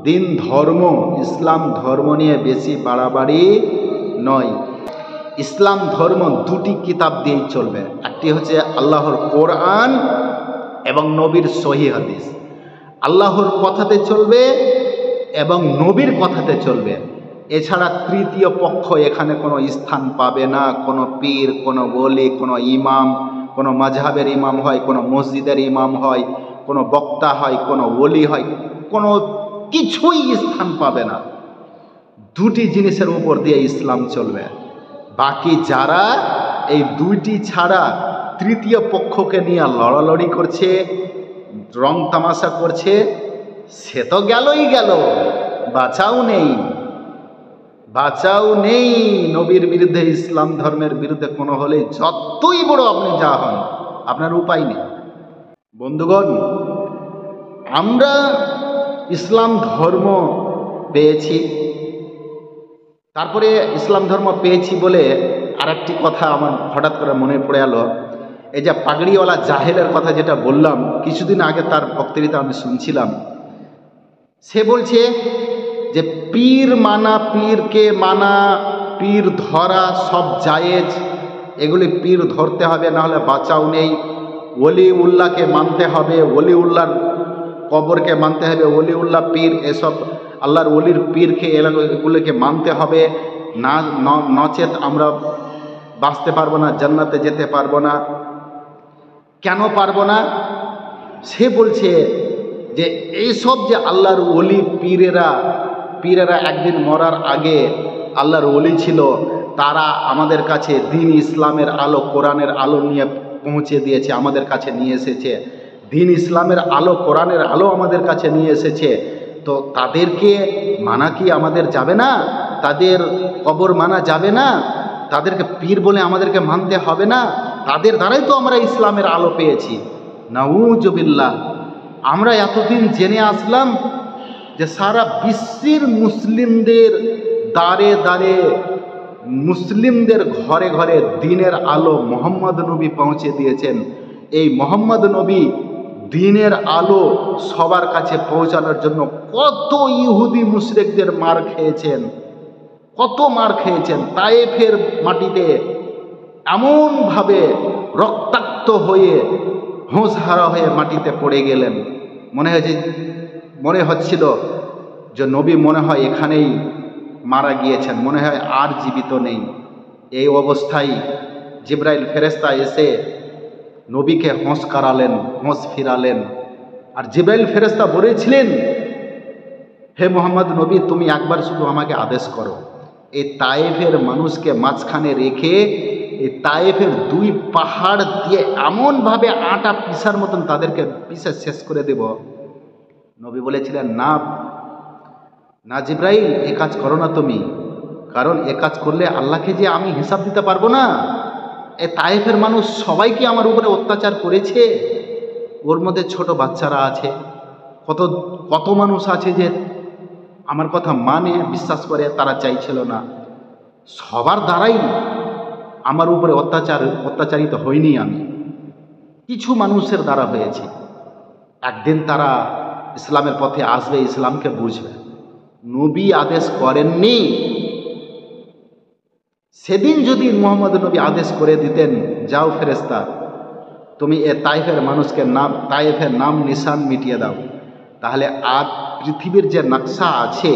দিন ধর্ম, ইসলাম ধর্ম নিয়ে বেশি বাড়াবাড়ি নয়। ইসলাম ধর্ম দুটি কিতাব দিয়েই চলবে, একটি হচ্ছে আল্লাহর কোরআন এবং নবীর সহি হাদিস। আল্লাহর কথাতে চলবে এবং নবীর কথাতে চলবে, এছাড়া তৃতীয় পক্ষ এখানে কোনো স্থান পাবে না। কোনো পীর, কোনো ওলি, কোনো ইমাম, কোনো মাযহাবের ইমাম হয়, কোনো মসজিদের ইমাম হয়, কোনো বক্তা হয়, কোনো ওলি হয়, কোনো কিছুই স্থান পাবে না। দুটি জিনিসের উপর দিয়ে ইসলাম চলবে। বাকি যারা এই দুইটি ছাড়া তৃতীয় পক্ষকে নিয়ে লড়ালড়ি করছে, রং তামাশা করছে, সে তো গেলই গেল, বাঁচাও নেই, বাঁচাও নেই। নবীর বিরুদ্ধে, ইসলাম ধর্মের বিরুদ্ধে কোনো হলে যতই বড় আপনি যা হন, আপনার উপায় নেই। বন্ধুগণ, আমরা ইসলাম ধর্ম পেয়েছি, তারপরে ইসলাম ধর্ম পেয়েছি বলে আরেকটি কথা আমার হঠাৎ করে মনে পড়ে গেল। এই যে পাগড়িওয়ালা জাহেলের কথা যেটা বললাম কিছুদিন আগে, তার বক্তৃতা আমি শুনছিলাম। সে বলছে যে পীর মানা, পীরকে মানা, পীর ধরা সব জায়েজ, এগুলি পীর ধরতে হবে, না হলে বাঁচাও নেই। ওলি উল্লাহকে মানতে হবে, ওলি উল্লাহর কবরকে মানতে হবে, ওলি উল্লাহ পীর, এসব আল্লাহর ওলির পীরকে এগুলোকে মানতে হবে, না নচেত আমরা বাঁচতে পারবো না, জান্নাতে যেতে পারবো না। কেন পারবো না? সে বলছে যে এইসব যে আল্লাহর ওলি পীরেরা একদিন মরার আগে আল্লাহর ওলি ছিল, তারা আমাদের কাছে দিন ইসলামের আলো, কোরআনের আলো নিয়ে পৌঁছে দিয়েছে, আমাদের কাছে নিয়ে এসেছে। দিন ইসলামের আলো, কোরআনের আলো আমাদের কাছে নিয়ে এসেছে। তো তাদেরকে মানা কি আমাদের যাবে না? তাদের কবর মানা যাবে না? তাদেরকে পীর বলে আমাদেরকে মানতে হবে না? তাদের দ্বারাই তো আমরা ইসলামের আলো পেয়েছি। নাউজুবিল্লাহ। আমরা এতদিন জেনে আসলাম যে সারা বিশ্বের মুসলিমদের দ্বারে দ্বারে, মুসলিমদের ঘরে ঘরে দিনের আলো মোহাম্মদ নবী পৌঁছে দিয়েছেন। এই মোহাম্মদ নবী দিনের আলো সবার কাছে পৌঁছানোর জন্য কত ইহুদি মুশরিকদের মার খেয়েছেন, কত মার খেয়েছেন। তায়েফের মাটিতে এমনভাবে রক্তাক্ত হয়ে, হোঁশহারা হয়ে মাটিতে পড়ে গেলেন। মনে হচ্ছিল যে নবী মনে হয় এখানেই মারা গিয়েছেন, মনে হয় আর জীবিত নেই। এই অবস্থায় জিবরাইল ফেরেশতা এসে নবীকে হোঁশ করালেন, হোঁশ ফিরালেন। আর জিবরাইল ফেরেশতা বলেছিলেন, হে মোহাম্মদ নবী, তুমি একবার শুধু আমাকে আদেশ করো, এই তায়েফের মানুষকে মাঝখানে রেখে এই তায়েফের দুই পাহাড় দিয়ে এমনভাবে আটা পিসার মতন তাদেরকে পিসে শেষ করে দেব। নবী বলেছিলেন, না না জিবরাইল, এ কাজ করো না তুমি, কারণ এ কাজ করলে আল্লাহকে যে আমি হিসাব দিতে পারবো না। এই তায়েফের মানুষ সবাইকে আমার উপরে অত্যাচার করেছে, ওর মধ্যে ছোট বাচ্চারা আছে, কত কত মানুষ আছে যে আমার কথা মানে বিশ্বাস করে, তারা চাইছিল না। সবার দ্বারাই আমার উপরে অত্যাচারিত হইনি আমি, কিছু মানুষের দ্বারা হয়েছে। একদিন তারা ইসলামের পথে আসবে, ইসলামকে বুঝবে। নবী আদেশ করেননি, সেদিন যদি মোহাম্মদ নবী আদেশ করে দিতেন, যাও ফেরেশতা তুমি এ তাইফের মানুষকে তাইফের নাম নিশান মিটিয়ে দাও, তাহলে আজ পৃথিবীর যে নকশা আছে,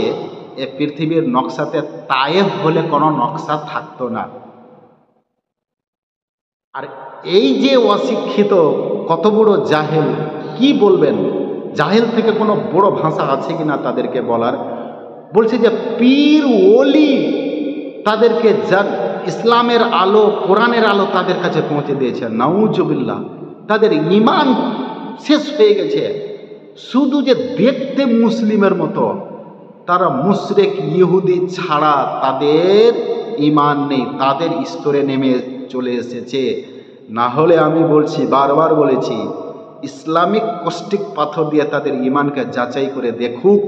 এ পৃথিবীর নকশাতে তায়েফ বলে কোনো নকশা থাকতো না। আর এই যে অশিক্ষিত, কত বড় জাহেল, কি বলবেন? জাহেল থেকে কোনো বড় ভাষা আছে কিনা তাদেরকে বলার? বলছে যে পীর ওলি তাদেরকে ইসলামের আলো, কোরআনের আলো তাদের কাছে পৌঁছে দিয়েছে। নাউজুবিল্লাহ, তাদের ঈমান শেষ হয়ে গেছে। শুধু যে দেখতে মুসলিমের মতো, তারা মুশরিক ইহুদি ছাড়া তাদের ঈমান নেই, তাদের স্তরে নেমে চলে এসেছে। না হলে আমি বলছি, বারবার বলেছি, ইসলামিক কষ্টিক পাথর দিয়ে তাদের ঈমানকে যাচাই করে দেখুক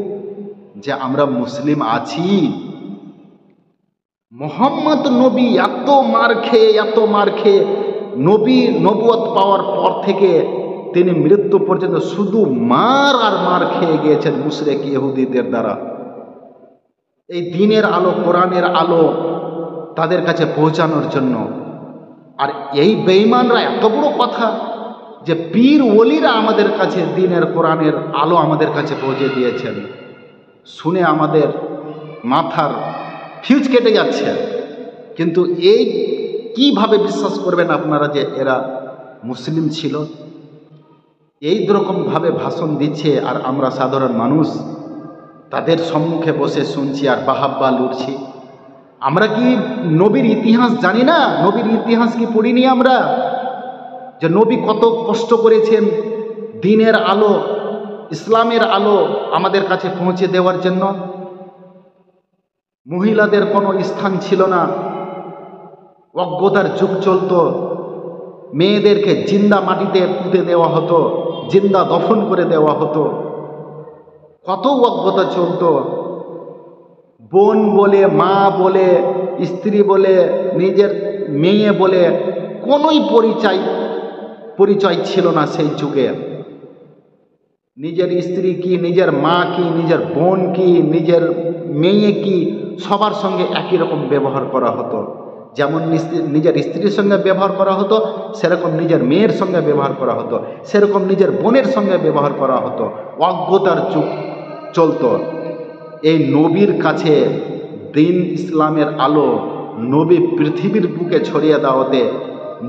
যে আমরা মুসলিম আছি। মোহাম্মদ নবী এত মার খেয়ে নবুয়ত পাওয়ার পর থেকে তিনি মৃত্যু পর্যন্ত শুধু মার খেয়ে গিয়েছেন মুশরিক ইহুদিদের দ্বারা। এই দ্বীনের আলো, কোরআনের আলো তাদের কাছে পৌঁছানোর জন্য। আর এই বেঈমানরা এত বড় কথা যে পীর ওলিরা আমাদের কাছে দ্বীনের কোরআনের আলো আমাদের কাছে পৌঁছে দিয়েছেন, শুনে আমাদের মাথার ফিউজ কেটে যাচ্ছে। কিন্তু এই কিভাবে বিশ্বাস করবেন আপনারা যে এরা মুসলিম ছিল? এই রকমভাবে ভাষণ দিচ্ছে, আর আমরা সাধারণ মানুষ তাদের সম্মুখে বসে শুনছি আর বাহাব্বা লুটছি। আমরা কি নবীর ইতিহাস জানি না? নবীর ইতিহাস কি পড়িনি আমরা? যে নবী কত কষ্ট করেছেন দ্বীনের আলো, ইসলামের আলো আমাদের কাছে পৌঁছে দেওয়ার জন্য। মহিলাদের কোনো স্থান ছিল না, অজ্ঞতার যুগ চলত, মেয়েদেরকে জিন্দা মাটিতে পুঁতে দেওয়া হতো, জিন্দা দফন করে দেওয়া হতো, কত অজ্ঞতা চলত। বোন বলে, মা বলে, স্ত্রী বলে, নিজের মেয়ে বলে কোনোই পরিচয় ছিল না সেই যুগে। নিজের স্ত্রী কি, নিজের মা কি, নিজের বোন কি, নিজের মেয়ে কি, সবার সঙ্গে একই রকম ব্যবহার করা হতো। যেমন নিজের স্ত্রীর সঙ্গে ব্যবহার করা হতো, সেরকম নিজের মেয়ের সঙ্গে ব্যবহার করা হতো, সেরকম নিজের বোনের সঙ্গে ব্যবহার করা হতো। অজ্ঞতার যুগ চলত। এই নবীর কাছে দ্বীন ইসলামের আলো, নবী পৃথিবীর বুকে ছড়িয়ে দেওয়াতে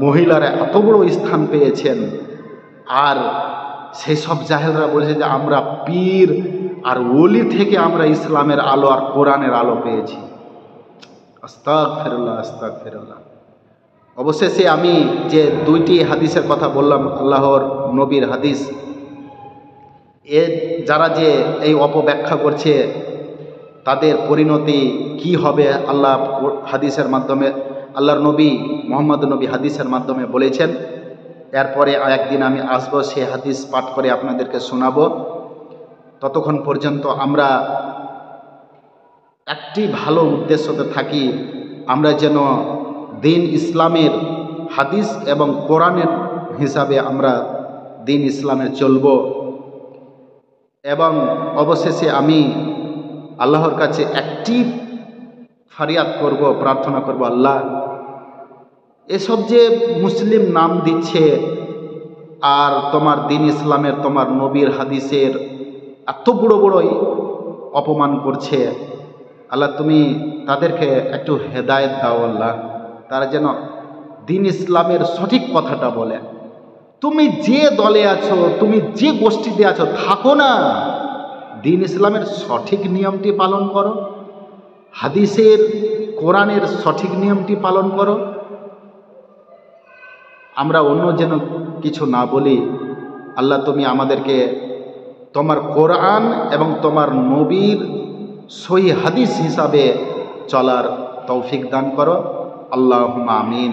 মহিলারা এত বড় স্থান পেয়েছেন। আর সেই সব জাহেলরা বলেছে যে আমরা পীর আর ওলি থেকে আমরা ইসলামের আলো আর কোরআনের আলো পেয়েছি। আস্তাগফিরুল্লাহ, আস্তাগফিরুল্লাহ। অবশেষে আমি যে দুইটি হাদিসের কথা বললাম, আল্লাহর নবীর হাদিস, যারা যে এই অপব্যাখ্যা করছে তাদের পরিণতি কি হবে আল্লাহ হাদিসের মাধ্যমে, আল্লাহর নবী মোহাম্মদ নবী হাদিসের মাধ্যমে বলেছেন। এরপরে একদিন আমি আসবো, সে হাদিস পাঠ করে আপনাদেরকে শোনাবো। ততক্ষণ পর্যন্ত আমরা একটি ভালো উদ্দেশ্যতে থাকি, আমরা যেন দ্বীন ইসলামের হাদিস এবং কোরআনের হিসাবে আমরা দ্বীন ইসলামে চলব। এবং অবশেষে আমি আল্লাহর কাছে একটি ফরিয়াদ করব, প্রার্থনা করব, আল্লাহ এসব যে মুসলিম নাম দিচ্ছে আর তোমার দ্বীন ইসলামের, তোমার নবীর হাদিসের এত বড় বড়ই অপমান করছে, আল্লাহ তুমি তাদেরকে একটু হেদায়েত দাও আল্লাহ, তারা যেন দ্বীন ইসলামের সঠিক কথাটা বলে। তুমি যে দলে আছো, তুমি যে গোষ্ঠীতে আছো, থাকো না, দ্বীন ইসলামের সঠিক নিয়মটি পালন করো, হাদিসের কোরআনের সঠিক নিয়মটি পালন করো। আমরা অন্য যেন কিছু না বলি। আল্লাহ তুমি আমাদেরকে তোমার কোরআন এবং তোমার নবীর সহি হাদিস হিসাবে চলার তৌফিক দান করো। আল্লাহুম্মা আমিন।